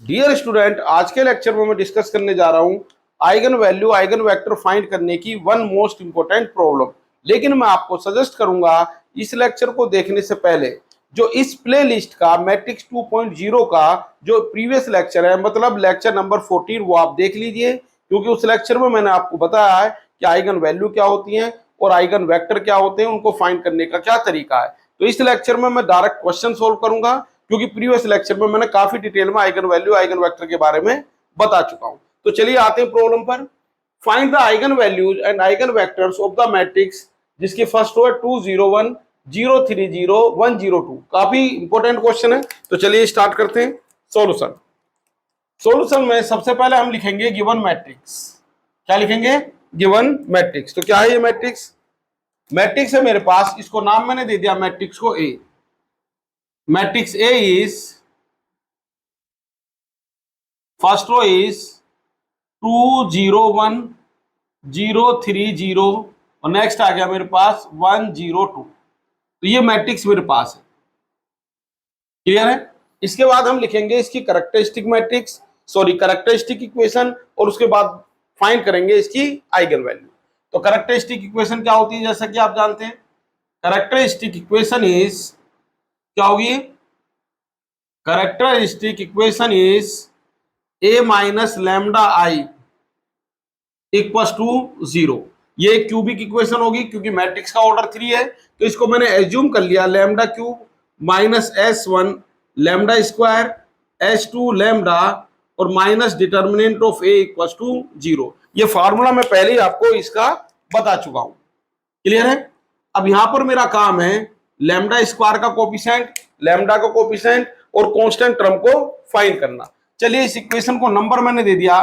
Dear student, आज के lecture में मैं डिस्कस करने जा रहा हूं eigen value eigen vector find करने की वन मोस्ट इंपॉर्टेंट प्रॉब्लम। लेकिन मैं आपको सजेस्ट करूंगा इस लेक्चर को देखने से पहले जो इस प्ले लिस्ट का मैट्रिक्स 2.0 का जो प्रीवियस लेक्चर है, मतलब लेक्चर नंबर 14, वो आप देख लीजिए, क्योंकि उस लेक्चर में मैंने आपको बताया है कि आइगन वैल्यू क्या होती है और आइगन वेक्टर क्या होते हैं, उनको फाइंड करने का क्या तरीका है। तो इस लेक्चर में मैं डायरेक्ट क्वेश्चन सोल्व करूंगा, क्योंकि प्रीवियस लेक्चर में मैंने काफी डिटेल में आइगन वैल्यू आइगन वेक्टर के बारे में बता चुका हूं। तो चलिए आते हैं प्रॉब्लम पर। Find the eigen values and eigen vectors of the matrix जिसकी फर्स्ट रो है 2 0 1 0 3 0 1 0 2। काफी इंपॉर्टेंट क्वेश्चन है, तो चलिए स्टार्ट करते हैं। सॉल्यूशन सॉल्यूशन में सबसे पहले हम लिखेंगे गिवन मैट्रिक्स। क्या लिखेंगे? Given matrix. तो क्या है ये मैट्रिक्स? मैट्रिक्स है मेरे पास, इसको नाम मैंने दे दिया मैट्रिक्स को A. Matrix A is first row is 2 0 1 0 3 0 और नेक्स्ट आ गया मेरे पास 1 0 2। तो ये मैट्रिक्स मेरे पास है। क्लियर है? इसके बाद हम लिखेंगे इसकी characteristic matrix, sorry characteristic equation, और उसके बाद फाइंड करेंगे इसकी आइगन वैल्यू। तो कैरेक्टरिस्टिक इक्वेशन क्या होती है? जैसा कि आप जानते हैं, कैरेक्टरिस्टिक इक्वेशन इज क्या होगी? Characteristic equation is a minus lambda I equals to 0। ये क्यूबिक इक्वेशन होगी, क्योंकि मैट्रिक्स का ऑर्डर 3 है, तो इसको मैंने एज्यूम कर लिया lambda cube minus s1 lambda square s2 lambda और minus determinant of a equals to 0। ये फार्मूला मैं पहले ही आपको इसका बता चुका हूं। क्लियर है? अब यहां पर मेरा काम है लैम्डा स्क्वायर का कोफिशिएंट, लैम्डा का कोफिशिएंट और कांस्टेंट टर्म को फाइंड करना। चलिए इस इक्वेशन को नंबर मैंने दे दिया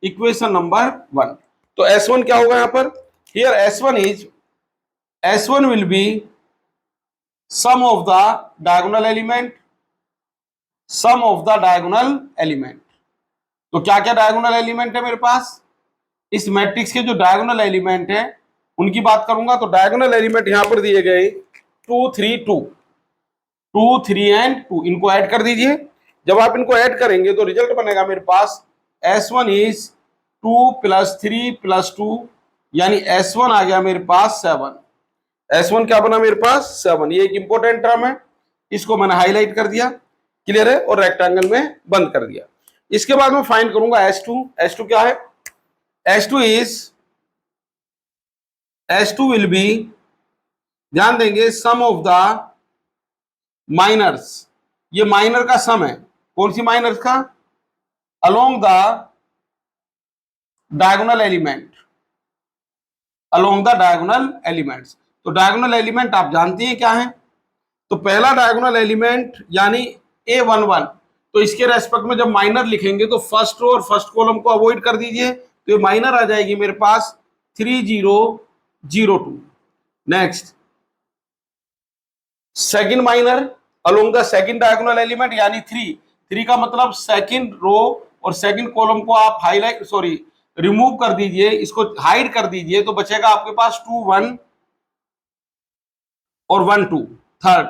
इक्वेशन नंबर 1। तो S1 क्या होगा यहां पर? Here S1 will be sum of the diagonal element, sum of the diagonal element. तो क्या क्या डायगोनल एलिमेंट है मेरे पास? इस मैट्रिक्स के जो डायगोनल एलिमेंट है उनकी बात करूंगा। तो डायगोनल एलिमेंट यहां पर दिए गए 2 3 2 2 3 एंड 2, इनको ऐड कर दीजिए। जब आप इनको ऐड करेंगे तो रिजल्ट बनेगा मेरे पास S1 इज 2 + 3 + 2, यानी S1 आ गया मेरे पास 7। S1 क्या बना मेरे पास? 7। ये एक इंपॉर्टेंट टर्म है, इसको मैंने हाईलाइट कर दिया। क्लियर है? और रेक्टेंगल में बंद कर दिया। इसके बाद मैं फाइंड करूंगा S2। S2 क्या है? S2 विल बी, ध्यान देंगे, सम ऑफ द माइनर्स। ये माइनर का सम है। कौन सी माइनर्स का? Along the diagonal element, along the diagonal elements. तो डायगोनल एलिमेंट आप जानते हैं क्या है? तो पहला डायगोनल एलिमेंट यानी A11, तो इसके रेस्पेक्ट में जब माइनर लिखेंगे तो फर्स्ट रो और फर्स्ट कॉलम को अवॉइड कर दीजिए, तो ये माइनर आ जाएगी मेरे पास 3 0 0 2। Next second minor along the second diagonal element यानी 3 का मतलब सेकंड रो और सेकंड कॉलम को आप हाईलाइट रिमूव कर दीजिए, इसको हाइड कर दीजिए, तो बचेगा आपके पास 2 1 और 1 2। थर्ड,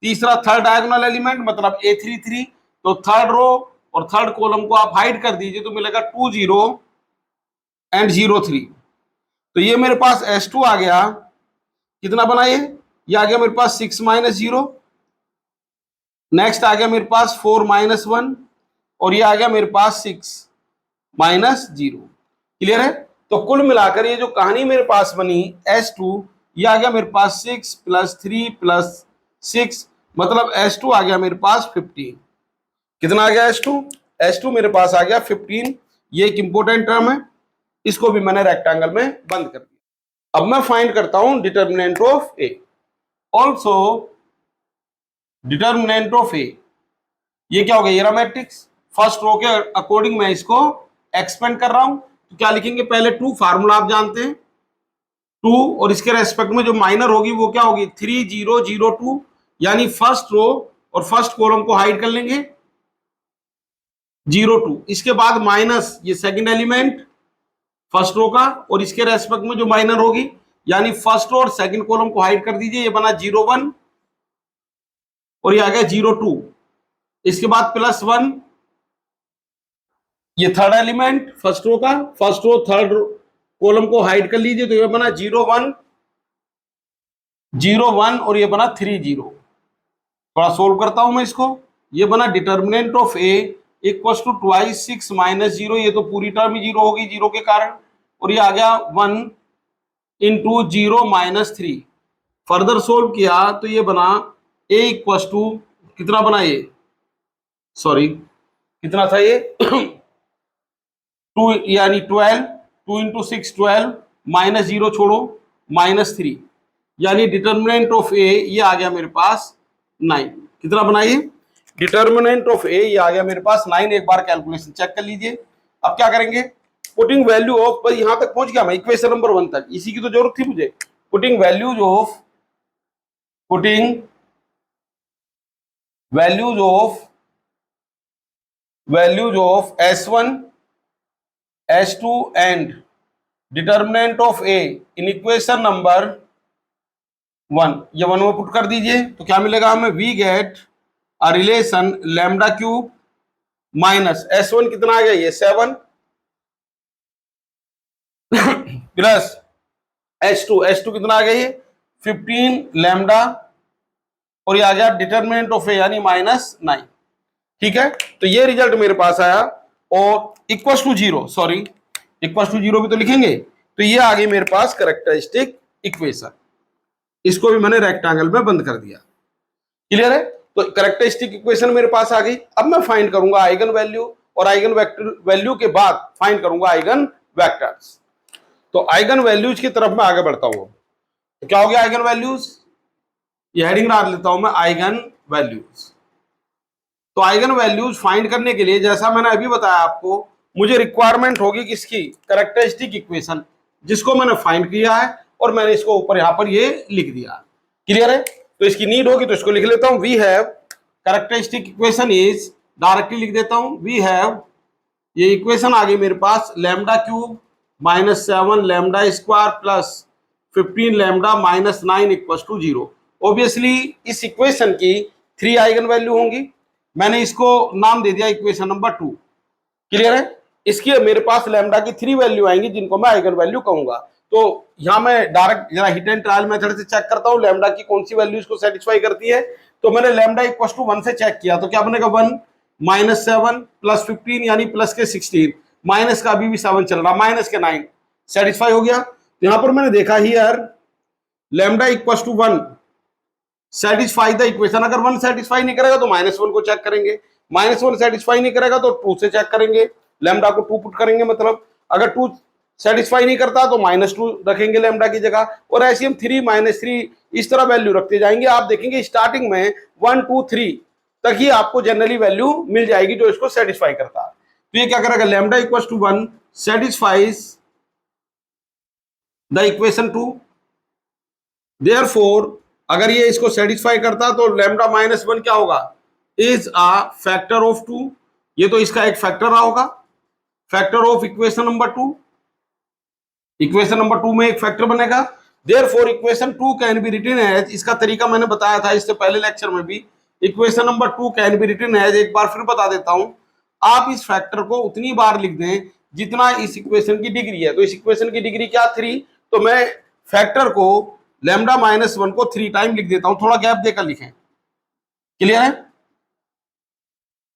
तीसरा थर्ड डायगोनल एलिमेंट मतलब A3 3, तो थर्ड रो और थर्ड कॉलम को आप हाइड कर दीजिए, तो मिलेगा 2 0 एंड 0 3। तो ये मेरे पास S2 आ गया, कितना बना ये आ गया मेरे पास 6 - 0। नेक्स्ट आ गया मेरे पास 4 - 1 और ये आ गया मेरे पास 6 - 0। क्लियर है? तो कुल मिलाकर ये जो कहानी मेरे पास बनी S2, ये आ गया मेरे पास 6 + 3 + 6, मतलब S2 आ गया मेरे पास 15। कितना आ गया S2 मेरे पास आ गया 15। ये एक इंपॉर्टेंट टर्म है, इसको भी मैंने रेक्टेंगल में बंद कर दिया। अब मैं फाइंड करता हूं determinant of A। Also determinant of A, ये क्या हो गया? ये रहा मैट्रिक्स। फर्स्ट रो के अकॉर्डिंग मैं इसको एक्सपेंड कर रहा हूं, तो क्या लिखेंगे? पहले 2, फार्मूला आप जानते हैं 2, और इसके रेस्पेक्ट में जो माइनर होगी वो क्या होगी? 3 0 0 2, यानी फर्स्ट रो और फर्स्ट कॉलम को हाइड कर लेंगे 0 2। इसके बाद माइनस ये सेकंड एलिमेंट फर्स्ट रो का, और इसके रेस्पेक्ट में जो माइनर होगी यानी फर्स्ट रो और सेकंड कॉलम को हाइड कर दीजिए, ये बना 0 1 और ये आ गया 0 2। इसके बाद +1 ये थर्ड एलिमेंट फर्स्ट रो का, फर्स्ट रो थर्ड कॉलम को हाइड कर लीजिए, तो ये बना 0 1 0 1 और ये बना 3 0। थोड़ा सोल्व करता हूं मैं इसको। ये बना determinant of A equal to twice 6 minus 0, ये तो पूरी टर्म ही जीरो होगी जीरो के कारण, और ये आ गया 1 इंटू 0 माइनस 3। फर्दर सोल्व किया तो ये बना ए इक्वल टू कितना बना, ये सॉरी कितना था ये 2 यानी 12, 2 इंटू 6 12 माइनस 0 छोड़ो माइनस 3, यानी डिटर्मिनेंट ऑफ ए ये आ गया मेरे पास 9। कितना बना ये डिटर्मिनेंट ऑफ ए, ये आ गया मेरे पास 9। एक बार कैलकुलेशन चेक कर लीजिए। अब क्या करेंगे, पुटिंग वैल्यू ऑफ, यहां तक पहुंच गया मैं इक्वेशन नंबर 1 तक, इसी की तो जरूरत थी मुझे। Putting values of S1 S2 and determinant of A in equation number 1, ये 1 में पुट कर दीजिए तो क्या मिलेगा हमें, we get a relation lambda cube minus S1 कितना आ गया ये 7 प्लस S2 कितना आ गया ये 15 लैम्डा, और ये आ गया डिटर्मिनेंट ऑफ ए यानी -9। ठीक है, तो ये रिजल्ट मेरे पास आया, और equal to 0, sorry equal to 0 भी तो लिखेंगे, तो ये आ गई मेरे पास कैरेक्टरिस्टिक इक्वेशन। इसको भी मैंने रेक्टेंगल में बंद कर दिया। क्लियर है, तो कैरेक्टरिस्टिक इक्वेशन मेरे पास आ गई। अब मैं फाइंड करूंगा आइगन वैल्यू, और आइगन वेक्टर वैल्यू के बाद फाइंड करूंगा आइगन वेक्टर्स। तो आइगन वैल्यूज की तरफ मैं आगे बढ़ता हूं। तो क्या हो गया आइगन वैल्यूज, ये हेडिंग डाल लेता हूं मैं आइगन वैल्यूज। तो आइगन वैल्यूज फाइंड करने के लिए जैसा मैंने अभी बताया आपको, मुझे रिक्वायरमेंट होगी किसकी, कैरेक्टरिस्टिक इक्वेशन, जिसको मैंने फाइंड किया है और मैंने इसको ऊपर यहां पर ये लिख दिया। क्लियर है, तो इसकी नीड होगी तो इसको लिख लेता हूं, we have characteristic equation is, directly लिख देता हूं, वी हैव, ये इक्वेशन आ गई मेरे पास lambda cube -7 lambda square plus 15 lambda -9 equal to 0। Obviously इस इक्वेशन की 3 आइगन वैल्यू होंगी, मैंने इसको नाम दे दिया इक्वेशन नंबर 2। क्लियर है, इसकी मेरे पास लैम्डा की 3 वैल्यू आएंगी जिनको मैं आइगन वैल्यू कहूंगा। तो यहां मैं डायरेक्ट जरा हिट एंड ट्रायल मेथड से चेक करता हूं लैम्डा की कौन सी वैल्यू इसको सेटिस्फाई करती है। तो मैंने लैम्डा इक्वल टू 1 से चेक किया, तो क्या बनेगा 1 -7 प्लस 15 यानी प्लस के 16, माइनस का अभी भी 7 चल रहा, माइनस के 9 सेटिस्फाई हो गया। तो यहां पर मैंने देखा ही यार lambda equal to 1 satisfy the equation, अगर 1 सेटिस्फाई नहीं करेगा तो -1 को चेक करेंगे, -1 सेटिस्फाई नहीं करेगा तो 2 से चेक करेंगे, लैम्डा को 2 पुट करेंगे, मतलब अगर 2 सेटिस्फाई नहीं करता तो -2 रखेंगे लैम्डा की जगह, और ऐसे हम 3 -3 इस तरह वैल्यू रखते जाएंगे। आप देखेंगे स्टार्टिंग में 1 2 3 तक ही आपको जनरली वैल्यू मिल जाएगी जो इसको सेटिस्फाई करता है। तो ये क्या करेगा, lambda equal to 1 satisfies the equation 2, therefore अगर ये इसको सेटिस्फाई करता तो लैम्डा -1 क्या होगा, इज अ फैक्टर ऑफ 2, ये तो इसका एक फैक्टर रहा होगा, factor of equation number 2, equation number 2 में एक फैक्टर बनेगा। Therefore equation 2 can be written as, इसका तरीका मैंने बताया था इससे पहले लेक्चर में भी, equation number 2 can be written as, एक बार फिर बता देता हूं, आप इस फैक्टर को उतनी बार लिख दें जितना इस इक्वेशन की डिग्री है। तो इस इक्वेशन की डिग्री क्या 3, तो मैं फैक्टर को लैम्डा -1 को 3 टाइम लिख देता हूं, थोड़ा गैप देकर लिखें। क्लियर है,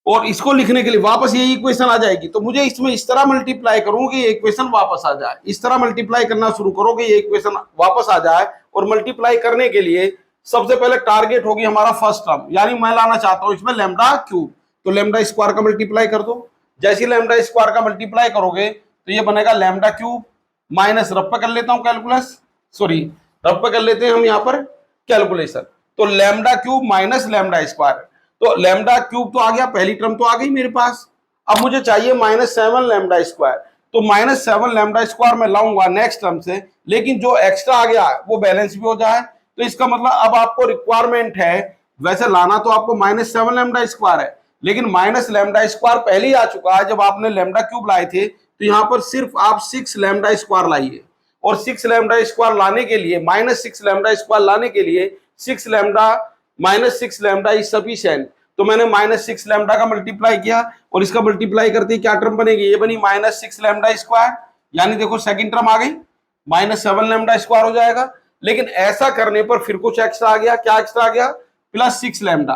और इसको लिखने के लिए वापस यही इक्वेशन आ जाएगी, तो मुझे इसमें इस तरह मल्टीप्लाई करूं कि ये इक्वेशन वापस आ जाए, इस तरह मल्टीप्लाई करना शुरू करो कि ये इक्वेशन वापस आ जाए। और मल्टीप्लाई करने के लिए सबसे पहले टारगेट होगी हमारा फर्स्ट टर्म, यानी मैं लाना चाहता हूं इसमें लैम्डा क्यूब, तो लैम्डा स्क्वायर का मल्टीप्लाई कर दो। जैसे लैम्डा स्क्वायर का मल्टीप्लाई करोगे तो ये बनेगा लैम्डा क्यूब माइनस, रफ पे कर लेता हूं कैलकुलस, सॉरी रफ पे कर लेते हैं हम यहाँ पर कैलकुलेशन, तो lambda cube minus lambda square, तो लैम्डा क्यूब तो आ गया, पहली टर्म तो आ गई मेरे पास। अब मुझे चाहिए -7 लैम्डा स्क्वायर, तो -7 लैम्डा स्क्वायर में लाऊंगा नेक्स्ट टर्म से, लेकिन जो एक्स्ट्रा आ गया वो बैलेंस भी हो जाए। तो इसका मतलब अब आपको रिक्वायरमेंट है, वैसे लाना तो आपको -7 लैम्डा स्क्वायर है, लेकिन माइनस लैम्डा स्क्वायर पहले ही आ चुका है जब आपने लैम्डा क्यूब लाए थे। तो यहाँ पर सिर्फ आप 6 लैम्डा स्क्वायर लाइए, और 6 लैम्डा स्क्वायर लाने के लिए, -6 लैम्डा स्क्वायर लाने के लिए 6 लैम्डा -6 लैम्डा इज सफिशिएंट, तो मैंने -6 लैम्डा का मल्टीप्लाई किया और इसका मल्टीप्लाई करते ही क्या टर्म बनेगी, ये बनी -6 लैम्डा स्क्वायर, यानी देखो सेकंड टर्म आ गई -7 लैम्डा स्क्वायर हो जाएगा। लेकिन ऐसा करने पर फिर कुछ एक्स्ट्रा आ गया, क्या एक्स्ट्रा आ गया, +6 लैम्डा।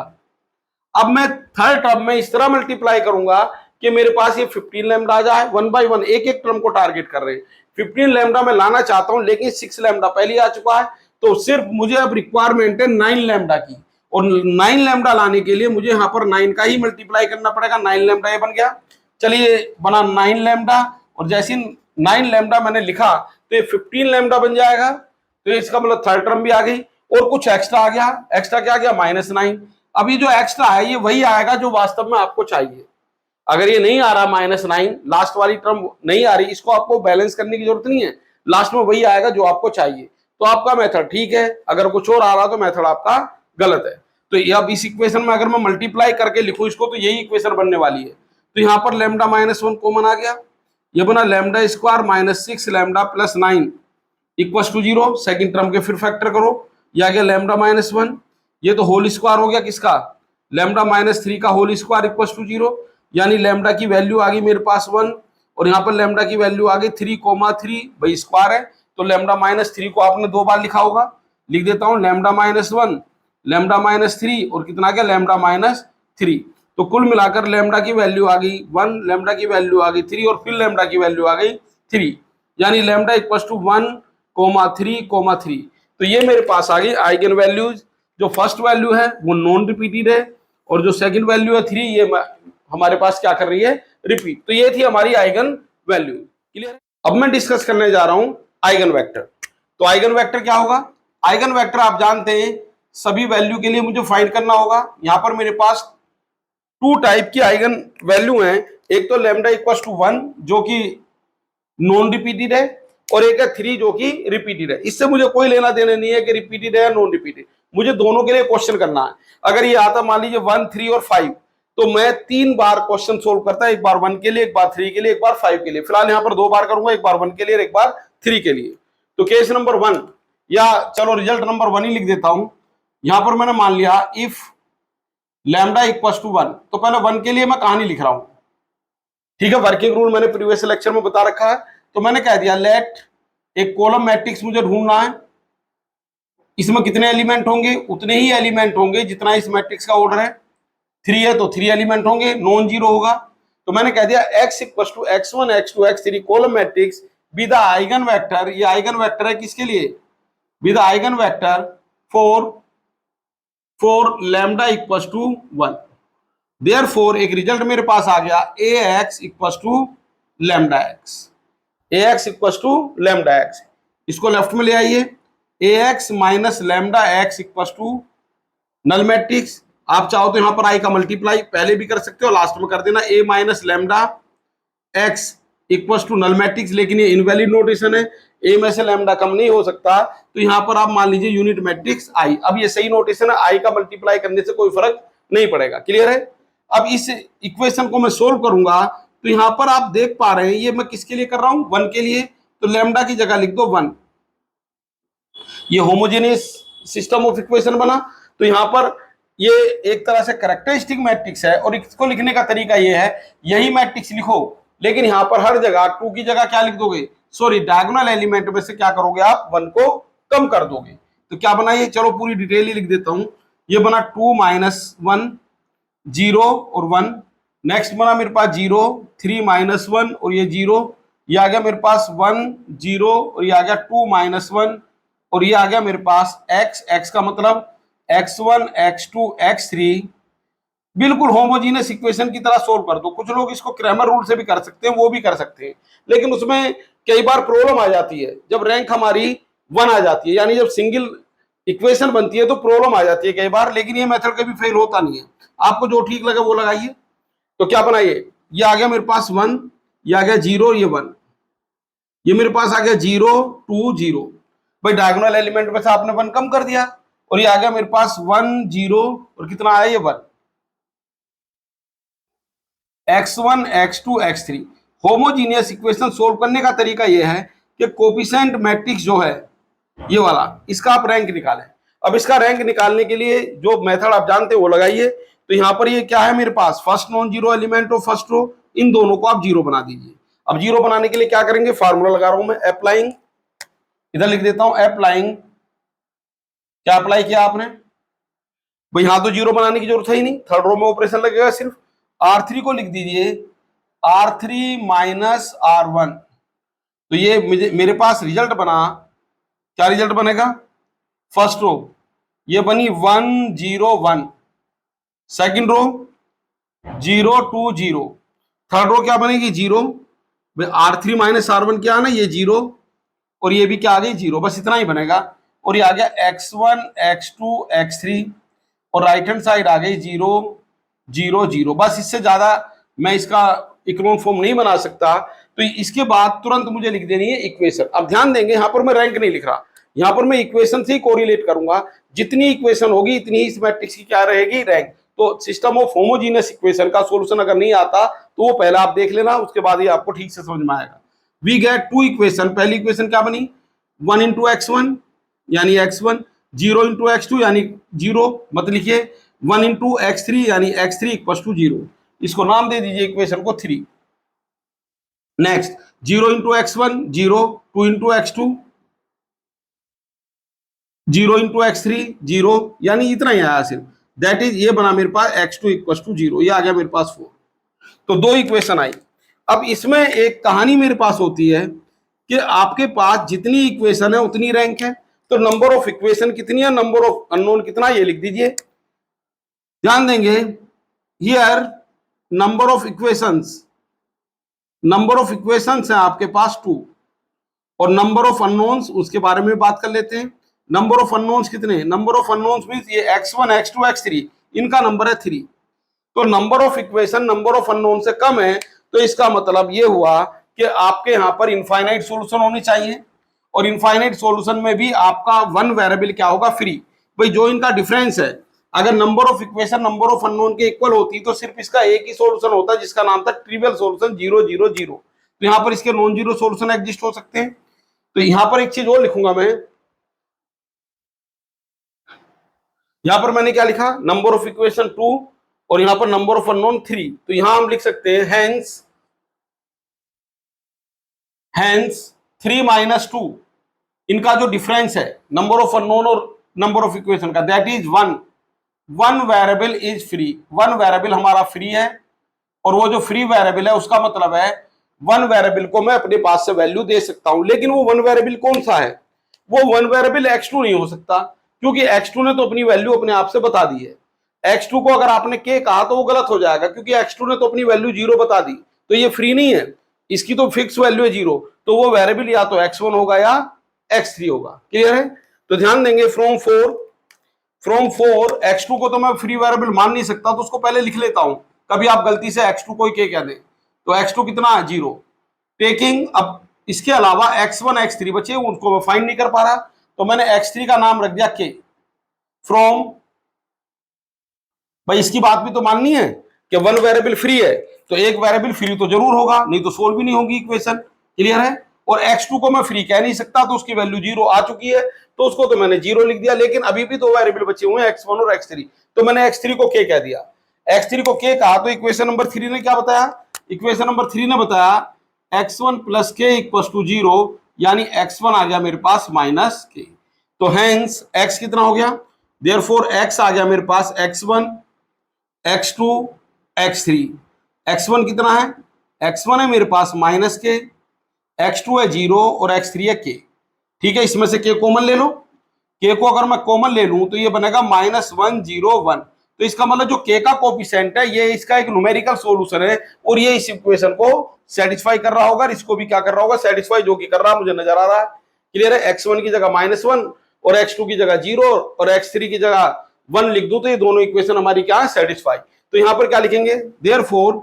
अब मैं थर्ड टर्म में इस तरह मल्टीप्लाई करूंगा कि मेरे पास ये 15 लैम्डा आ जाए, 1 बाय 1 एक एक टर्म को टारगेट कर रहे हैं। 15 लैम्डा मैं लाना चाहता हूं लेकिन 6 लैम्डा पहले आ चुका है, तो सिर्फ मुझे अब रिक्वायरमेंट है 9 लैम्डा की, और 9 लैम्डा लाने के लिए मुझे यहाँ पर 9 का ही मल्टीप्लाई करना पड़ेगा। 9 लैम्डा ये बन गया, चलिए बना 9 लैम्डा, और जैसे 9 लैम्डा मैंने लिखा तो ये 15 लैम्डा बन जाएगा, तो इसका मतलब थर्ड टर्म भी आ गई और कुछ एक्स्ट्रा आ गया। एक्स्ट्रा क्या आ गया, -9। अब ये जो एक्स्ट्रा है ये वही आएगा जो वास्तव में आपको चाहिए। अगर ये नहीं आ रहा -9, लास्ट वाली टर्म नहीं आ रही, इसको आपको बैलेंस करने की जरूरत नहीं है, लास्ट में वही आएगा जो आपको चाहिए। तो आपका मेथड ठीक है, अगर कुछ और आ रहा तो मेथड आपका गलत है। तो अब इस इक्वेशन में अगर मैं मल्टीप्लाई करके लिखूं इसको तो यही इक्वेशन बनने वाली है। तो यहाँ पर लैम्डा -1 कॉमन आ गया, ये बना lambda square -6 lambda plus 9 equals to 0। Second term के फिर फैक्टर करो, ये आ गया लैम्डा -1, ये तो होल स्क्वायर हो गया किसका, लैम्डा -3 का होल स्क्वायर इक्वल्स टू 0, यानी लैम्डा की वैल्यू आ गई मेरे पास 1, और यहाँ पर लैम्डा की वैल्यू आ गई 3,3, भाई स्क्वायर है तो लैम्डा -3 को आपने 2 बार लिखा होगा, लिख देता हूँ लैम्डा -1 लैम्डा -3 और कितना आ गया लैम्डा -3। तो कुल मिलाकर लैम्डा की वैल्यू आ गई 1, लैम्डा की वैल्यू आ गई 3 और फिर लैम्डा की वैल्यू आ गई 3, यानी लैम्डा इक्वल्स टू 1,3,3। तो ये मेरे पास आ गई आइगन वैल्यूज। जो फर्स्ट वैल्यू है वो नॉन रिपीटेड है और जो सेकंड वैल्यू है 3 ये हमारे पास क्या कर रही है, रिपीट। तो ये थी हमारी आइगन वैल्यू, क्लियर है। अब मैं डिस्कस करने जा रहा हूं आइगन वेक्टर। तो आइगन वेक्टर क्या होगा, आइगन वेक्टर आप जानते हैं सभी वैल्यू के लिए मुझे फाइंड करना होगा। यहां पर मेरे पास 2 टाइप की आइगन वैल्यू हैं, एक तो लैम्डा इक्वल्स टू 1 जो कि नॉन रिपीटेड है और एक है 3 जो कि रिपीटेड है। इससे मुझे कोई लेना देना नहीं है कि रिपीटेड है या नॉन रिपीटेड, मुझे दोनों के लिए क्वेश्चन करना है। अगर ये आता मान लीजिए 1, 3 और 5 तो मैं 3 बार क्वेश्चन सोल्व करता, एक बार 1 के लिए, एक बार 3 के लिए, एक बार 5 के लिए। फिलहाल यहाँ पर 2 बार करूंगा, एक बार 1 के लिए और एक बार 3 के लिए। तो केस नंबर 1 या चलो रिजल्ट नंबर 1 ही लिख देता हूं। यहां पर मैंने मान लिया इफ लैम्डा इक्वल्स टू 1, तो पहले 1 के लिए मैं कहानी लिख रहा हूं, ठीक है। वर्किंग रूल मैंने प्रीवियस लेक्चर में बता रखा है, तो मैंने कह दिया लेट एक कॉलम मैट्रिक्स मुझे ढूंढना है, इसमें कितने एलिमेंट होंगे, उतने ही एलिमेंट होंगे जितना इस मैट्रिक्स का ऑर्डर है। 3 है तो 3 एलिमेंट होंगे, नॉन जीरो होगा। तो मैंने कह दिया x equals to x1 x2 x3 column matrix with eigen vector, ये आइगन वेक्टर है किसके लिए, with eigen vector for lambda equals to 1। Therefore एक रिजल्ट मेरे पास आ गया ax equals to lambda x, ax equals to lambda x। इसको लेफ्ट में ले आइए, ax minus lambda x equals to null matrix. आप चाहो तो यहां पर आई का मल्टीप्लाई पहले भी कर सकते हो, लास्ट में कर देना a minus lambda x equals to null matrix, लेकिन ये इनवैलिड नोटेशन है, a में से लैम्डा कम नहीं हो सकता, तो यहां पर आप मान लीजिए यूनिट मैट्रिक्स i। अब ये सही नोटेशन है, i का मल्टीप्लाई करने से कोई फर्क नहीं पड़ेगा, क्लियर है। अब इस इक्वेशन को मैं सोल्व करूंगा तो यहां पर आप देख पा रहे हैं ये मैं किसके लिए कर रहा हूं, 1 के लिए, तो लैम्डा की जगह लिख दो 1। ये होमोजेनियस सिस्टम ऑफ इक्वेशन बना। तो यहां पर ये एक तरह से कैरेक्टरिस्टिक मैट्रिक्स है और इसको लिखने का तरीका ये है, यही मैट्रिक्स लिखो लेकिन यहां पर हर जगह 2 की जगह क्या लिख दोगे, सॉरी डायगोनल एलिमेंट में से क्या करोगे आप 1 को कम कर दोगे। तो क्या बना ये, चलो पूरी डिटेल ही लिख देता हूं। ये बना 2 माइनस 1 0 और 1, नेक्स्ट बना मेरे पास 0 3 माइनस 1 और ये 0, ये आ गया मेरे पास 1 0 और ये आ गया 2 माइनस 1 और ये आ गया मेरे पास x का मतलब x1 x2 x3। बिल्कुल होमोजीनियस इक्वेशन की तरह सोल्व कर दो। कुछ लोग इसको क्रैमर रूल से भी कर सकते हैं, वो भी कर सकते हैं, लेकिन उसमें कई बार प्रॉब्लम आ जाती है जब रैंक हमारी 1 आ जाती है, यानी जब सिंगल इक्वेशन बनती है तो प्रॉब्लम आ जाती है कई बार, लेकिन ये मेथड कभी फेल होता नहीं है। आपको जो ठीक लगे वो लगाइए। तो क्या बनाइए, ये आ गया मेरे पास 1, ये आ गया 0, ये 1, ये मेरे पास आ गया 0 2 0, भाई डायगोनल एलिमेंट में से आपने 1 कम कर दिया और ये आ गया मेरे पास 1 0 और कितना आया ये 1, x1 x2 x3। Homogeneous equation solve करने का तरीका यह है कि कोफिशिएंट मैट्रिक्स जो है ये वाला, इसका आप रैंक निकालें। अब इसका रैंक निकालने के लिए जो मेथड आप जानते हो वो लगाइए। तो यहां पर ये क्या है मेरे पास, first non zero element of first row, इन दोनों को आप जीरो बना दीजिए। अब जीरो बनाने के लिए क्या करेंगे, फार्मूला लगा रहा हूं मैं, अप्लाइंग, इधर लिख देता हूं अप्लाइंग, क्या अप्लाई किया आपने भाई, यहां तो जीरो बनाने की जरूरत है ही नहीं, थर्ड रो में ऑपरेशन लगेगा सिर्फ। R3 को लिख दीजिए R3 माइनस R1, तो ये मेरे पास रिजल्ट बना, क्या रिजल्ट बनेगा, फर्स्ट रो ये बनी 1 0 1, सेकंड रो 0 2 0, थर्ड रो क्या बनेगी 0, R3 माइनस R1 क्या है ना, ये 0, और ये भी क्या आ गई 0, बस इतना ही बनेगा। और ये आ गया x1 x2 x3, और राइट हैंड साइड आ गई 0 0 0, बस इससे ज्यादा मैं इसका इकोनॉम फॉर्म नहीं बना सकता। तो इसके बाद तुरंत मुझे लिख देनी है इक्वेशन। अब ध्यान देंगे, यहां पर मैं रैंक नहीं लिख रहा, यहां पर मैं इक्वेशन से ही कोरिलेट करूंगा, जितनी इक्वेशन होगी इतनी ही इस मैट्रिक्स की क्या रहेगी, रैंक। तो सिस्टम ऑफ होमोजीनियस इक्वेशन का सॉल्यूशन अगर नहीं आता तो वो पहले आप देख लेना, उसके बाद ही आपको ठीक से समझ में आएगा। वी गेट टू इक्वेशन, पहली इक्वेशन क्या बनी, 1 इंटू x1 यानी x1, 0 इंटू x2 यानी 0, मत लिखिए, 1 इंटू x3 यानी x3 इक्वल टू 0, इसको नाम दे दीजिए इक्वेशन को 3। Next 0 into x1 0, 2 into x2 0 into x3 0, यानी इतना ही आया सिर्फ, दैट इज ये बना मेरे पास x2 इक्वल टू 0, ये आ गया मेरे पास 4। तो दो इक्वेशन आई। अब इसमें एक कहानी मेरे पास होती है कि आपके पास जितनी इक्वेशन है उतनी रैंक है, तो नंबर ऑफ इक्वेशन कितनी है, नंबर ऑफ अननोन कितना, ये लिख दीजिए। ध्यान देंगे, हियर नंबर ऑफ इक्वेशंस है आपके पास 2, और नंबर ऑफ अननोन्स उसके बारे में बात कर लेते हैं। नंबर ऑफ अननोन्स कितने, नंबर ऑफ अननोन्स मींस ये x1 x2 x3, इनका नंबर है 3। तो number of equation number of unknown से कम है, तो इसका मतलब ये हुआ कि आपके यहां पर इनफाइनाइट सॉल्यूशन होनी चाहिए, और इनफाइनाइट सॉल्यूशन में भी आपका वन वेरिएबल क्या होगा, फ्री। भाई जो इनका डिफरेंस है, अगर number of equation number of unknown के इक्वल होती तो सिर्फ इसका एक ही सॉल्यूशन होता, जिसका नाम था ट्रिवियल सॉल्यूशन 0 0 0। तो यहां पर इसके नॉन जीरो सॉल्यूशन एग्जिस्ट हो सकते हैं। तो यहां पर एक चीज और लिखूंगा मैं, यहां पर मैंने क्या लिखा, नंबर ऑफ इक्वेशन 2 और यहां पर नंबर ऑफ अननोन 3। तो यहां हम लिख सकते हैं हैंस 3 माइनस 2, इनका जो डिफरेंस है नंबर ऑफ अननोन और नंबर ऑफ इक्वेशन का, that is 1। One variable is free, one variable हमारा फ्री है, और वो जो फ्री वेरिएबल है उसका मतलब है वन वेरिएबल को मैं अपने पास से वैल्यू दे सकता हूं। लेकिन वो वन वेरिएबल कौन सा है, वो वन वेरिएबल x2 नहीं हो सकता, क्योंकि x2 ने तो अपनी वैल्यू अपने आप से बता दी है। x2 को अगर आपने k कहा तो वो गलत हो जाएगा, क्योंकि x2 ने तो अपनी वैल्यू 0 बता दी, तो ये फ्री नहीं है, इसकी तो फिक्स वैल्यू है 0। तो वो वेरिएबल या तो x1 होगा या x3 होगा। क्लियर है? तो ध्यान देंगे, फ्रॉम 4 x2 को तो मैं फ्री वेरिएबल मान नहीं सकता, तो उसको पहले लिख लेता हूं, कभी आप गलती से x2 को k कह दें तो x2 कितना है 0। टेकिंग, अब इसके अलावा x1 x3 बचे, उनको मैं फाइंड नहीं कर पा रहा, तो मैंने x3 का नाम रख दिया k। फ्रॉम, भाई इसकी बात भी तो माननी है कि वन वेरिएबल फ्री है, तो एक वेरिएबल फ्री तो जरूर होगा, नहीं तो सोल्व भी नहीं होगी इक्वेशन। क्लियर है? और x2 को मैं फ्री कह नहीं सकता, तो उसकी वैल्यू 0 आ चुकी है, तो उसको तो मैंने 0 लिख दिया। लेकिन अभी भी दो वेरिएबल बचे हुए हैं, x1 और x3, तो मैंने x3 को k कह दिया। x3 को k कहा तो इक्वेशन नंबर 3 ने क्या बताया, इक्वेशन नंबर 3 ने बताया x1 plus k equal to 0, यानी x1 आ गया मेरे पास माइनस k। तो हेंस x कितना हो गया, देयरफॉर x आ गया मेरे पास x1 x2 x3। x1 कितना है, x1 है मेरे पास माइनस के, x2 है 0 और x3 है k। ठीक है, इसमें से k कॉमन ले लो, k को अगर मैं कॉमन ले लूं तो ये बनेगा -1 0 1। तो इसका मतलब जो k का कोफिशिएंट है ये इसका एक न्यूमेरिकल सॉल्यूशन है, और ये इस इक्वेशन को सेटिस्फाई कर रहा होगा, इसको भी क्या कर रहा होगा, सेटिस्फाई, जो कि कर रहा है मुझे नजर आ रहा है। क्लियर है? x1 की जगह -1 और x2 की जगह 0 और x3 की जगह 1 लिख दो, तो ये दोनों इक्वेशन हमारी क्या है, सेटिस्फाई। तो यहां पर क्या लिखेंगे, देयरफॉर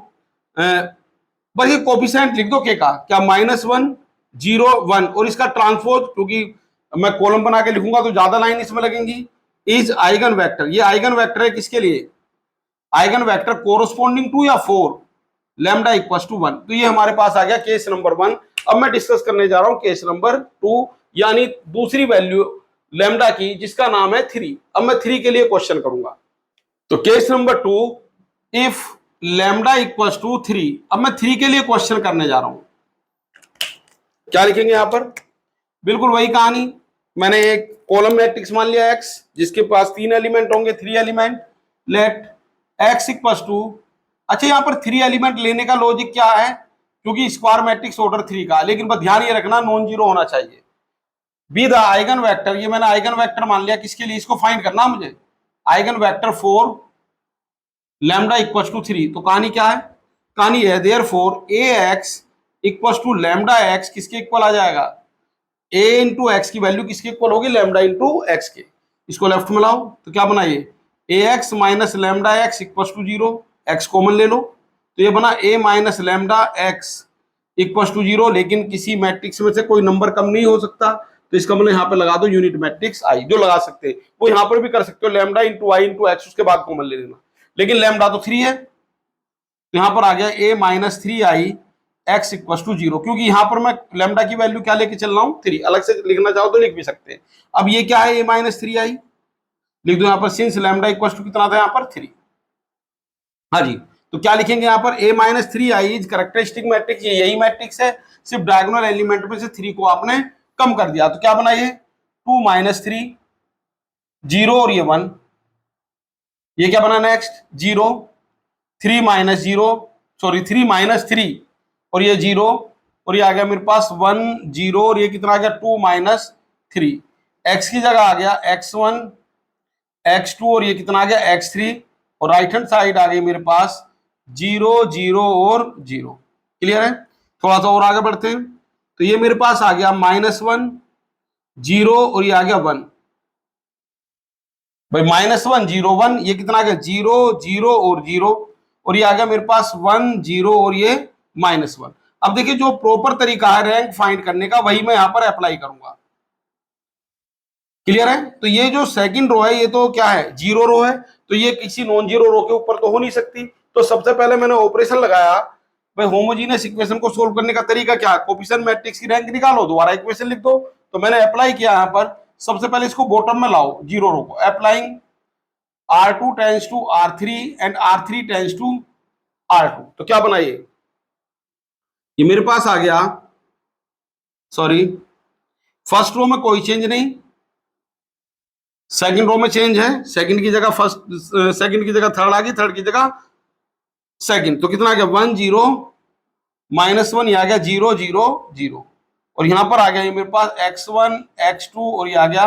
बस ये कोफिशिएंट लिख दो k का, क्या -1 0 1, और इसका ट्रांसपोज, क्योंकि मैं कॉलम बना के लिखूंगा तो ज्यादा लाइन इसमें लगेंगी, इज आइगन वेक्टर। ये आइगन वेक्टर है किसके लिए, आइगन वेक्टर कोरोस्पोंडिंग टू या 4 लैम्डा इक्वल टू 1। तो ये हमारे पास आ गया केस नंबर 1। अब मैं डिस्कस करने जा रहा हूं केस नंबर 2, यानी दूसरी वैल्यू लैम्डा की, जिसका नाम है 3। अब मैं 3 के लिए क्वेश्चन करूंगा। तो case number 2, if lambda equals to 3। अब मैं 3 के लिए क्वेश्चन करने जा रहा हूं। क्या लिखेंगे यहां पर? बिल्कुल वही कहानी। मैंने एक कॉलम मैट्रिक्स मान लिया x, जिसके पास 3 एलिमेंट होंगे, 3 element. Let x equals to, अच्छा यहां पर 3 एलिमेंट लेने का लॉजिक क्या है? क्योंकि स्क्वायर मैट्रिक्स ऑर्डर 3 का, लेकिन बस ध्यान ये रखना नॉन जीरो होना चाहिए। बी द आइगन वेक्टर, ये मैंने आइगन वेक्टर मान लिया किसके लिए? इसको फाइंड करना मुझे। Eigen vector for lambda equals to 3। तो कहानी क्या है? कहानी है therefore ax equals to lambda x किसके इक्वल आ जाएगा? a इंटू एक्स की वैल्यू किसके इक्वल होगी? लैम्डा इंटू एक्स के। इसको लेफ्ट में लाओ तो क्या बना ये? ax minus lambda x equals to 0। X common ले लो तो ये बना a minus lambda x equals to 0। लेकिन किसी मैट्रिक्स में से कोई नंबर कम नहीं हो सकता, तो इसका मतलब यहाँ पे लगा दो यूनिट मैट्रिक्स आई। जो लगा सकते हैं वो यहाँ पर भी कर सकते हो, लैम्डा इंटू आई इंटू एक्स, उसके बाद कॉमन ले लेना। लेकिन लैम्डा तो 3 है, तो यहां पर आ गया a minus 3i x equal to 0, क्योंकि यहां पर मैं लैम्डा की वैल्यू क्या लेके चल रहा हूं? 3। अलग से लिखना चाहो तो लिख भी सकते हैं। अब ये क्या है? a माइनस 3i लिख दो यहां पर, सिंस लैम्डा इक्वल टू कितना था यहां पर? 3। हाँ जी, तो क्या लिखेंगे यहां पर? a minus 3i is characteristic matrix. ये यही मैट्रिक्स है, सिर्फ डायगोनल एलिमेंट में से 3 को आपने कम कर दिया। तो क्या बना ये? 2 माइनस 3 0 और ये 1। ये क्या बना नेक्स्ट? 0 3 माइनस 0, सॉरी 3 माइनस 3 और ये 0, और ये आ गया मेरे पास 1 0, और ये कितना आ गया? 2 माइनस 3। एक्स की जगह आ गया x1 x2 और ये कितना आ गया? x3, और राइट हैंड साइड आ गई मेरे पास 0 0 और 0। क्लियर है? थोड़ा सा और आगे बढ़ते हैं तो ये मेरे पास आ गया -1 0 और ये आ गया 1। भाई -1 0 1, ये कितना आ गया? 0 0 और 0, और ये आ गया मेरे पास 1 0 और ये -1। अब देखिए जो प्रॉपर तरीका है रैंक फाइंड करने का, वही मैं यहां पर अप्लाई करूंगा। क्लियर है? तो ये जो सेकंड रो है ये तो क्या है? जीरो रो है, तो ये किसी नॉन जीरो रो के ऊपर तो हो नहीं सकती। तो सबसे पहले मैंने ऑपरेशन लगाया। भाई होमोजीनियस इक्वेशन को सोल्व करने का तरीका क्या है? कोफिशिएंट मैट्रिक्स की रैंक निकालो, दोबारा इक्वेशन लिख दो। तो मैंने अप्लाई किया यहां पर, सबसे पहले इसको बॉटम में लाओ जीरो रो को। Applying R2 tends to R3 and R3 tends to R2। तो क्या बना ये मेरे पास आ गया, सॉरी फर्स्ट रो में कोई चेंज नहीं, सेकंड रो में चेंज है। सेकंड की जगह फर्स्ट, सेकंड की जगह थर्ड आ गई, थर्ड की जगह सेकंड। तो कितना आ गया? 1 0 -1, ये आ गया 0 0 0, और यहां पर आ गया ये मेरे पास x1 x2 और ये आ गया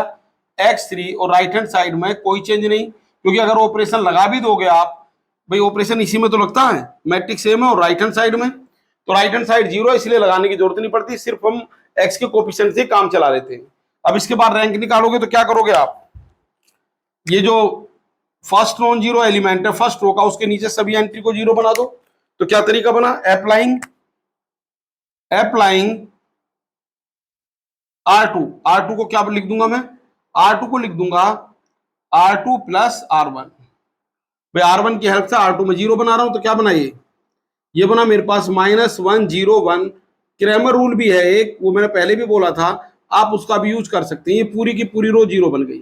x3, और राइट हैंड साइड में कोई चेंज नहीं, क्योंकि अगर ऑपरेशन लगा भी दोगे आप, भाई ऑपरेशन इसी में तो लगता है, मैट्रिक्स सेम है और राइट हैंड साइड में, तो राइट हैंड साइड 0 इसलिए लगाने की जरूरत नहीं पड़ती, सिर्फ हम x के कोफिशिएंट से काम चला लेते हैं। अब इसके बाद रैंक निकालोगे तो क्या करोगे आप? ये जो फर्स्ट नॉन जीरो एलिमेंट है फर्स्ट रो का, उसके नीचे सभी एंट्री को 0 बना दो। तो क्या तरीका बना? अप्लाइंग R2 को क्या लिख दूंगा मैं? R2 को लिख दूंगा R2 प्लस R1। भाई R1 की हेल्प से R2 में 0 बना रहा हूं, तो क्या बना ये बना मेरे पास -1 0 1। क्रैमर रूल भी है एक, वो मैंने पहले भी बोला था, आप उसका भी यूज कर सकते हैं। ये पूरी की पूरी रो 0 बन गई।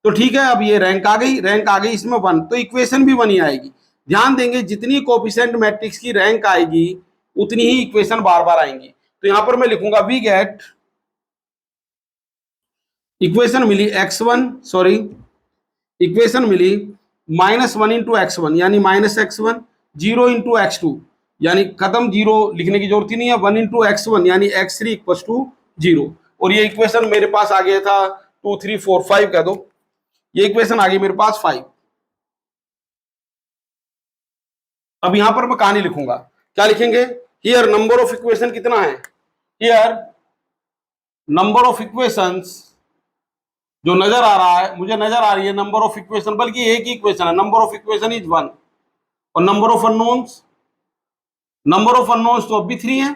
तो ठीक है, अब ये रैंक आ गई, रैंक आ गई इसमें 1, तो इक्वेशन भी 1 ही आएगी। ध्यान देंगे जितनी कोफिशिएंट मैट्रिक्स की रैंक आएगी उतनी ही इक्वेशन बार बार आएंगी। तो यहां पर मैं लिखूंगा वी गेट, इक्वेशन मिली x1, सॉरी इक्वेशन मिली -1 इंटू x1 यानी -x1, 0 इंटू x2 यानी खत्म, 0 लिखने की जरूरत ही नहीं है, 1 इंटू x1 यानी x3 इक्वल टू 0। और ये इक्वेशन मेरे पास आ गया था 2 3 4 5 कह दो, ये इक्वेशन आ गई मेरे पास 5। अब यहां पर मैं कहानी लिखूंगा, क्या लिखेंगे? हियर नंबर ऑफ इक्वेशन कितना है? हियर नंबर ऑफ इक्वेशंस जो नजर आ रहा है, मुझे नजर आ रही है नंबर ऑफ इक्वेशन, बल्कि एक ही इक्वेशन है, नंबर ऑफ इक्वेशन इज 1। और number of unknowns, number of unknowns तो अब भी 3 है।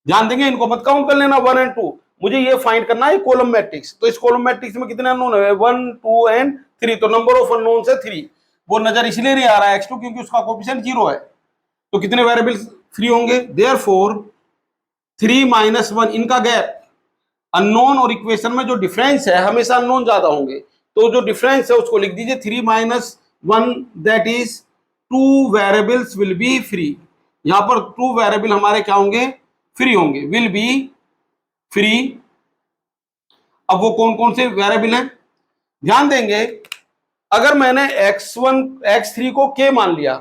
ध्यान देंगे, इनको मत काउंट कर लेना 1 एंड 2, मुझे ये फाइंड करना है कॉलम मैट्रिक्स। तो इस कॉलम मैट्रिक्स में कितने अननोन है? 1 2 एंड 3। तो नंबर ऑफ अननोन्स है 3। वो नजर इसलिए नहीं आ रहा है x2 क्योंकि उसका कोफिशिएंट 0 है। तो कितने वेरिएबल्स फ्री होंगे? देयरफॉर 3 - 1, इनका गैप, अननोन और इक्वेशन में जो डिफरेंस है हमेशा अननोन ज्यादा होंगे, तो जो डिफरेंस है उसको लिख दीजिए 3 - 1, that is two variables will be free. यहां पर टू वेरिएबल हमारे क्या होंगे, फ्री होंगे, विल बी फ्री। अब वो कौन कौन से वेरिएबल हैं, ध्यान देंगे। अगर मैंने x1 x3 को k मान लिया,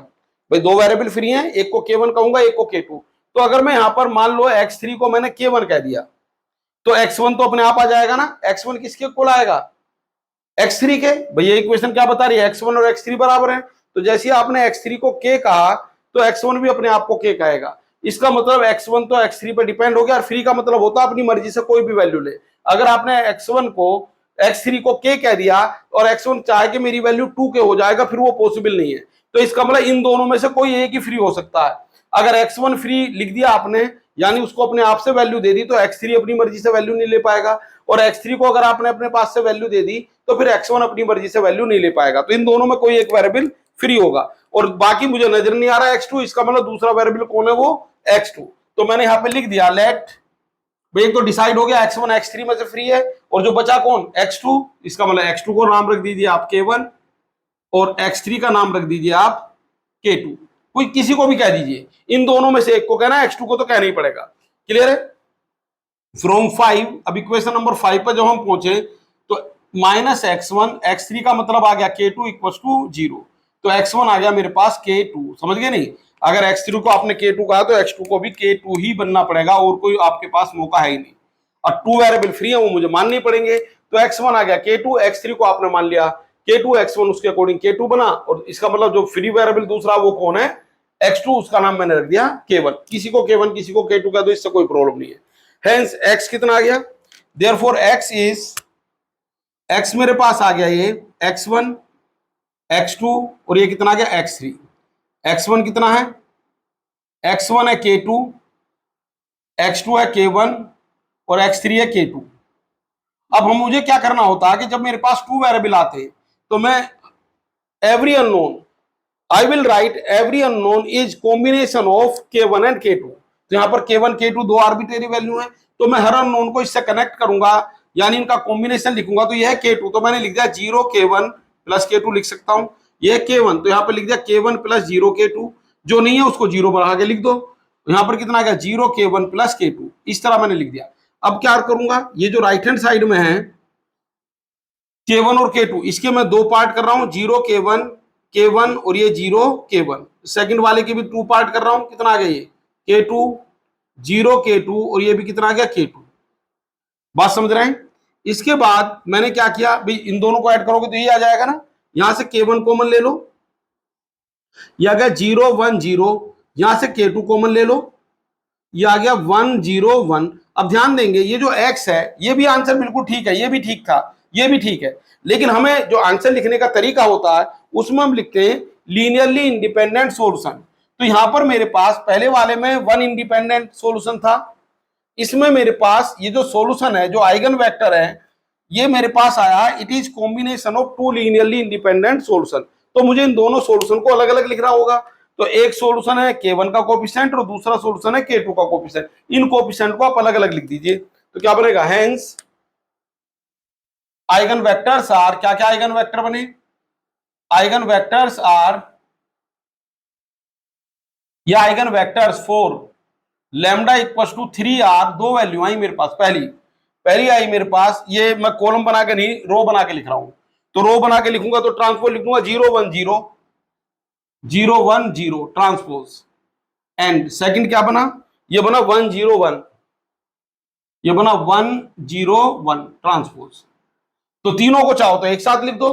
भाई दो वेरिएबल फ्री हैं, एक को k1 कहूंगा, एक को k2, तो अगर मैं यहां पर मान लो x3 को मैंने k1 कह दिया, तो x1 तो अपने आप आ जाएगा ना। x1 किसके इक्वल आएगा, x3 के। भैया इक्वेशन क्या बता रही है, x1 और x3 बराबर है, तो जैसे ही आपने x3 को k कहा तो x1 भी अपने आप को k कहेगा। इसका मतलब x1 तो x3 पे डिपेंड हो गया, और फ्री का मतलब होता है अपनी मर्जी से कोई भी वैल्यू ले। अगर आपने x1 को x3 को k कह दिया और x1 चाहे कि मेरी वैल्यू 2k हो जाएगा, फिर वो पॉसिबल नहीं है। तो इसका मतलब इन दोनों में से कोई एक ही फ्री हो सकता है। अगर x1 फ्री लिख दिया आपने, यानी उसको अपने आप से वैल्यू दे दी, तो x3 अपनी मर्जी से वैल्यू नहीं ले पाएगा, और x3 को अगर आपने अपने पास से वैल्यू दे दी तो फिर x1 अपनी मर्जी से वैल्यू नहीं ले पाएगा। तो इन दोनों में कोई एक वेरिएबल फ्री होगा, और बाकी मुझे नजर नहीं आ रहा x2, इसका मतलब दूसरा वेरिएबल कौन है, वो x2। तो मैंने यहां पे लिख दिया लेट, भाई तो डिसाइड हो गया x1 x3 में से फ्री है, और जो बचा कौन, x2। इसका मतलब x2 को नाम रख दीजिए आप k1, और x3 का नाम रख दीजिए आप k2। कोई किसी को भी कह दीजिए, इन दोनों में से एक को कहना है, x2 को तो कहना ही पड़ेगा। क्लियर है। फ्रॉम 5, अब इक्वेशन नंबर 5 पर जब हम पहुंचे तो माइनस x1 x3 का मतलब आ गया k2 इक्वल टू 0, तो x1 आ गया मेरे पास k2। समझ गए नहीं, अगर x3 को आपने k2 कहा तो x2 को भी k2 ही बनना पड़ेगा, और कोई आपके पास मौका है ही नहीं। और टू वेरिएबल फ्री है, वो मुझे मानने पड़ेंगे। तो x1 आ गया k2, x3 को आपने मान लिया k2, x1 उसके अकॉर्डिंग k2 बना, और इसका मतलब जो फ्री वेरिएबल दूसरा वो कौन है, x2, उसका नाम मैंने रख दिया k1। किसी को k1 किसी को k2 कह दो, इससे कोई प्रॉब्लम नहीं है। Hence x कितना आ गया, therefore x मेरे पास आ गया ये x1 x2, और ये कितना आ गया x3। x1 कितना है, x1 है k2, x2 है k1, और x3 है k2। अब हम मुझे क्या करना होता है कि जब मेरे पास टू वेरिएबल आते तो मैं every unknown, I will write every unknown is combination of k1 and k2। तो यहां पर k1 k2 दो आर्बिट्रेरी वैल्यू है, तो मैं हर अननोन को इससे कनेक्ट करूंगा, यानी इनका कॉम्बिनेशन लिखूंगा, तो यह है k2। तो मैंने लिख दिया 0 k1 प्लस k2 लिख सकता हूं। यह है k1, तो यहां पर लिख दिया k1 प्लस 0 k2, जो नहीं है उसको 0 बढ़ा के लिख दो। यहां पर कितना आ गया 0 k1 प्लस k2, इस तरह मैंने लिख दिया। अब क्या करूंगा, ये जो राइट हैंड साइड में है k1 और k2, इसके मैं दो पार्ट कर रहा हूं, 0 k1 और ये 0 k1। सेकंड वाले के भी टू पार्ट कर रहा हूं, कितना आ गया ये k2 0 k2, और ये भी कितना आ गया k2। बात समझ रहे हैं। इसके बाद मैंने क्या किया, भाई इन दोनों को ऐड करोगे तो ये आ जाएगा ना, यहां से k1 कॉमन ले लो, ये आ गया 0 1 0, यहां से k2 कॉमन ले लो, ये आ गया 1 0 1। अब ध्यान देंगे, ये जो x है ये भी आंसर बिल्कुल ठीक है, ये भी ठीक था, ये भी ठीक है, लेकिन हमें जो आंसर लिखने का तरीका होता है उसमें हम लिखते हैं लीनियरली इंडिपेंडेंट सॉल्यूशन। तो यहां पर मेरे पास पहले वाले में वन इंडिपेंडेंट सॉल्यूशन था, इसमें मेरे पास ये जो सॉल्यूशन है, जो आइगन वेक्टर है, ये मेरे पास आया it is combination of two linearly independent solution. तो मुझे इन दोनों सॉल्यूशन को अलग अलग लिखना होगा। तो एक सॉल्यूशन है k1 का कोएफिशिएंट और दूसरा सॉल्यूशन है k2 का कोएफिशिएंट, इन कोएफिशिएंट को आप अलग अलग लिख दीजिए। तो क्या बनेगा, हेंस आइगन वेक्टर्स आर, क्या क्या आइगन वेक्टर बने, आइगन वेक्टर्स आर, ये eigen vectors for lambda equals to 3r, दो वैल्यू आई मेरे पास, पहली आई मेरे पास, ये मैं कॉलम बना के नहीं रो बना के लिख रहा हूं, तो रो बना के लिखूंगा तो ट्रांसपोज लिखूंगा 0 1 0 0 1 0 ट्रांसपोज। एंड सेकंड क्या बना, ये बना 1 0 1, ये बना 1 0 1 ट्रांसपोज। तो तीनों को चाहो तो एक साथ लिख दो,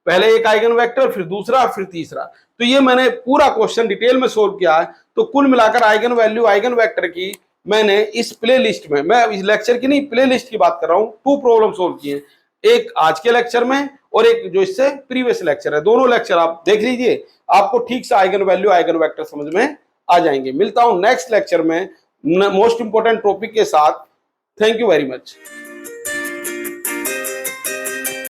पहले एक आइगन वेक्टर, फिर दूसरा, फिर तीसरा। तो ये मैंने पूरा क्वेश्चन डिटेल में सोल्व किया है। तो कुल मिलाकर आइगन वैल्यू आइगन वेक्टर की मैंने इस प्ले लिस्ट में, मैं इस लेक्चर की नहीं प्ले लिस्ट की बात कर रहा हूं, टू प्रॉब्लम सोल्व किए, एक आज के लेक्चर में और एक जो इससे प्रीवियस लेक्चर है, दोनों लेक्चर आप देख लीजिए, आपको ठीक से आइगन वैल्यू आइगन वेक्टर समझ में आ जाएंगे। मिलता हूं नेक्स्ट लेक्चर में मोस्ट इंपोर्टेंट टॉपिक के साथ। Thank you very much.